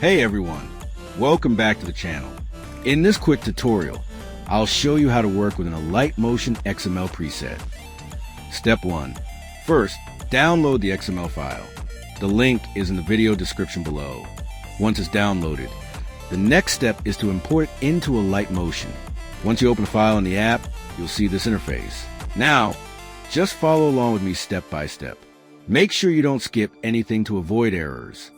Hey everyone, welcome back to the channel. In this quick tutorial, I'll show you how to work with an Alight Motion XML preset. Step 1. First, download the XML file. The link is in the video description below. Once it's downloaded, the next step is to import it into Alight Motion. Once you open the file in the app, you'll see this interface. Now, just follow along with me step by step. Make sure you don't skip anything to avoid errors.